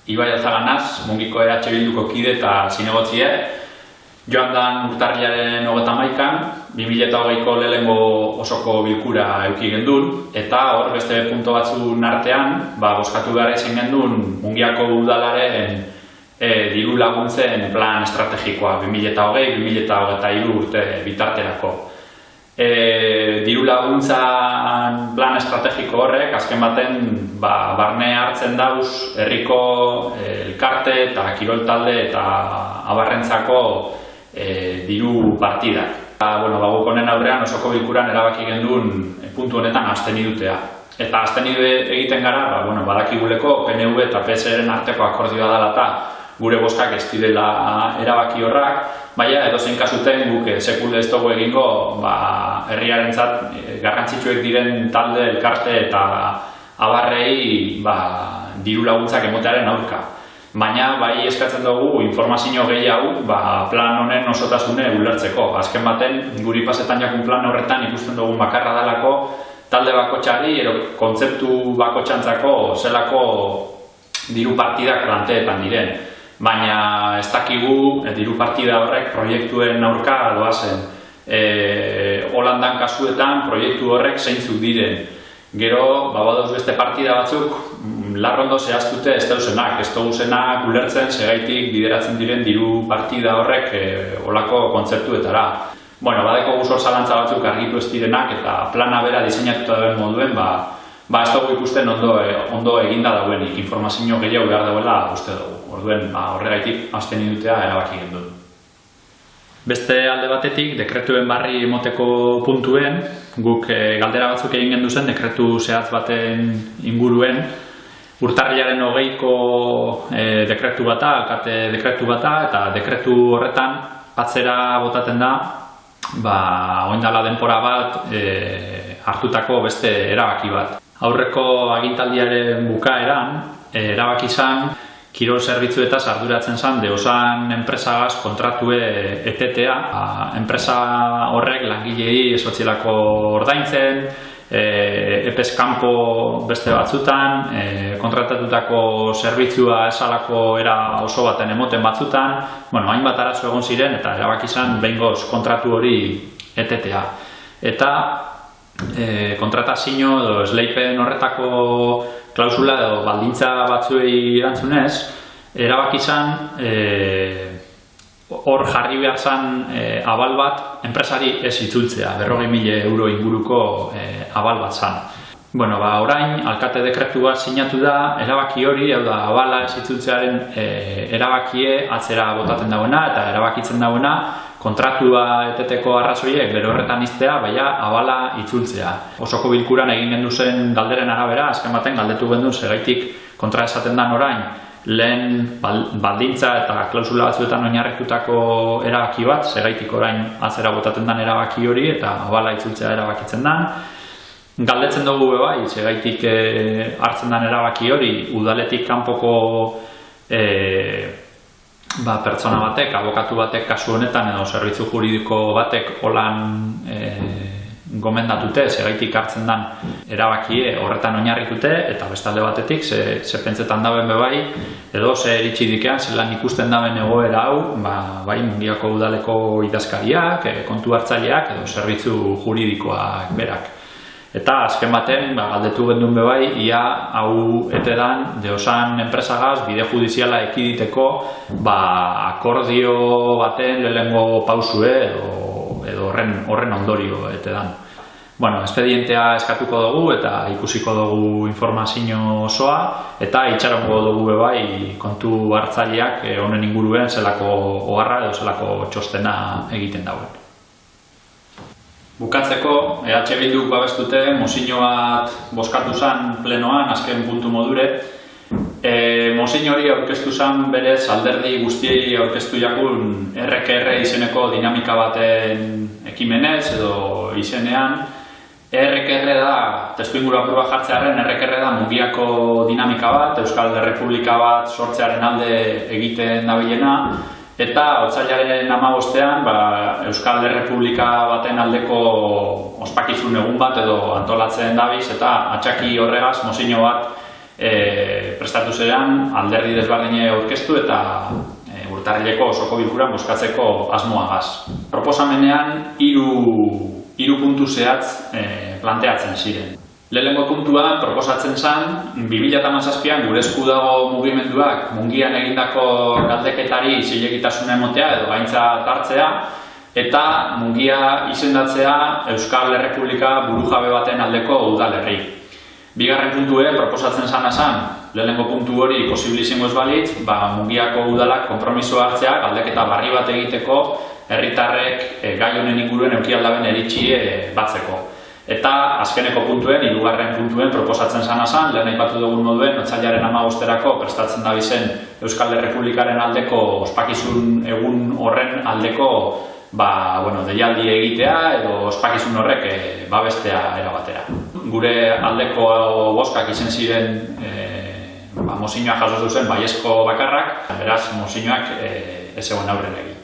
Ibai Alzaganaz, Mungiko EH Bilduko kide eta zinegotzie. Joan dan urtarrilaren 31an, 2020ko lehenengo osoko bilkura eduki gendun, eta hor beste punto batzun artean, bozkatu behar izan gendun Mungiako udalaren diru laguntzen plan estrategikoa 2020-2023 urte bitarterako. Diru laguntzan plan estrategiko horrek, azken baten barne hartzen dauz herriko elkarte eta kirol talde eta abarrentzako diru partidak. Guk honen aurrean osoko bilkuran erabaki gendun puntu honetan abstenidutea. Eta abstenidu egiten gara, badakiguleko PNV eta PSren arteko akordioa dela eta gure bozkak ez direla erabaki horrak, baina edozein kasuten guk sekule ez dugu egingo herriarentzat garrantzitsuek diren talde, elkarte eta abarrei diru laguntzak emotearen aurka. Baina bai eskatzen dugu informazio gehiago plan honen osotasune ulertzeko. Azken baten, guri pasetan jakun plan horretan ikusten dugun bakarra dalako talde bakotxari, kontzeptu bakotxantzako zelako diru partidak planteetan diren. Baina ez dakigu diru partida horrek proiektuen aurka doazen. Holandan kasuetan proiektu horrek zeintzuk diren. Gero, badoz beste partida batzuk larrondo zehaztute ez dauzenak, ez dauzenak ulertzen segaitik bideratzen diren diru partida horrek olako kontzeptuetara. Badeko guzor zalantza batzuk argitu ez direnak eta plana bera diseinatuta duen moduen, ez dugu ikusten ondo eginda dauenik, informazio gehiago behar dauela uste dugu. Orduen horregaitik abstenidutea erabaki gendun. Beste alde batetik, dekretuen barri emoteko puntuen, guk galdera batzuk egin gendu zen dekretu zehatz baten inguruen, urtarrilaren 20ko dekretu bata, alkate dekretu bata, eta dekretu horretan atzera botaten da, orain dela denbora bat hartutako beste erabaki bat. Aurreko agintaldiaren bukaeran, erabaki izan, kirol zerbitzuetaz arduratzen zen deosan enpresagaz kontratue etetea. Enpresa horrek langilei esotzielako ordaintzen, epez kanpo beste batzutan, kontratatutako zerbitzua esalako era oso baten emoten batzutan, hainbat arazo egon ziren eta erabaki izan behingoz kontratu hori etetea. Eta kontratazio edo esleipen horretako klausula edo baldintza batzuei erantzunez, erabaki izan hor jarri behar zan abal bat enpresari ez itzultzea, 40.000 euro inguruko abal bat zan. Orain, alkate dekretu bat sinatu da, erabaki hori, abala ez itzultzearen erabakie atzera botaten dagoena eta erabakitzen dagoena kontratua eteteko arrazoiek bere horretan iztea, baina abala itzultzea. Osoko bilkuran egin gendu zen galderen arabera, azken baten galdetu gendu segaitik kontra esaten dan orain, lehen baldintza eta klausula batzuetan oinarritutako erabaki bat, segaitik orain atzera botaten dan erabaki hori eta abala itzultzea erabakitzen dan. Galdetzen dugu bai, segaitik hartzen dan erabaki hori, udaletik kanpoko pertsona batek, abokatu batek kasu honetan edo zerbitzu juridiko batek holan gomendatute, segaitik hartzen dan erabakie horretan oinarritute eta bestalde batetik, ze pentsetan daben bebai, edo ze eritxi dikean, zelan ikusten daben egoera hau, bai Mungiako udaleko idazkariak, kontu hartzaileak edo zerbitzu juridikoak berak. Eta azken baten, galdetu gendun bebai, ia hau etedan deosan enpresagaz bide judiziala ekiditeko akordio baten lehengo pausue edo horren ondorio etedan. Espedientea eskatuko dugu eta ikusiko dugu informazio osoa eta itxarongo dugu bebai kontu hartzaileak honen inguruen zelako oharra edo zelako txostena egiten dauen. Bukatzeko, EH Bilduk babestute mozio bat bozkatu zen plenoan, azken puntu modure. Mozio hori aurkeztu zen berez alderdi guztiei aurkeztu jakun RKR izeneko dinamika baten ekimenez edo izenean. RKR da, testu inguru apurua jartzearen, RKR da Mungiako dinamika bat, Euskal Errepublika bat sortzearen alde egiten dabilena. Eta otsailaren 15ean Euskal Errepublika baten aldeko ospakizun egun bat edo antolatzen dabiz eta atxaki horregaz mozio bat prestatu zean alderdi desberdine aurkeztu eta urtarrileko osoko bilkuran bozkatzeko asmoagaz. Proposamenean hiru puntu zehatz planteatzen ziren. Lehenengo puntua proposatzen zen 2017an gure esku dago mugimenduak Mungian egindako galdeketari zilegitasuna emotea edo gaintza hartzea eta Mungia izendatzea Euskal Errepublika burujabe baten aldeko udalerri. Bigarren puntue proposatzen zan, lehenengo puntu hori posible izango ez balitz, Mungiako udalak konpromiso hartzea galdeketa barri bat egiteko herritarrek gai honen inguruen eukialdaben eritxie batzeko. Eta azkeneko puntuen, hirugarren puntuen proposatzen zan, lehen aipatu dugun moduen, otsailaren 15erako prestatzen dabizen Euskal Errepublikaren aldeko ospakizun egun horren aldeko deialdi egitea edo ospakizun horrek babestea erabatera. Gure aldeko bozkak izen ziren mozinoak jaso zuzen baiezko bakarrak, beraz mozinoak ez egon aurren egin.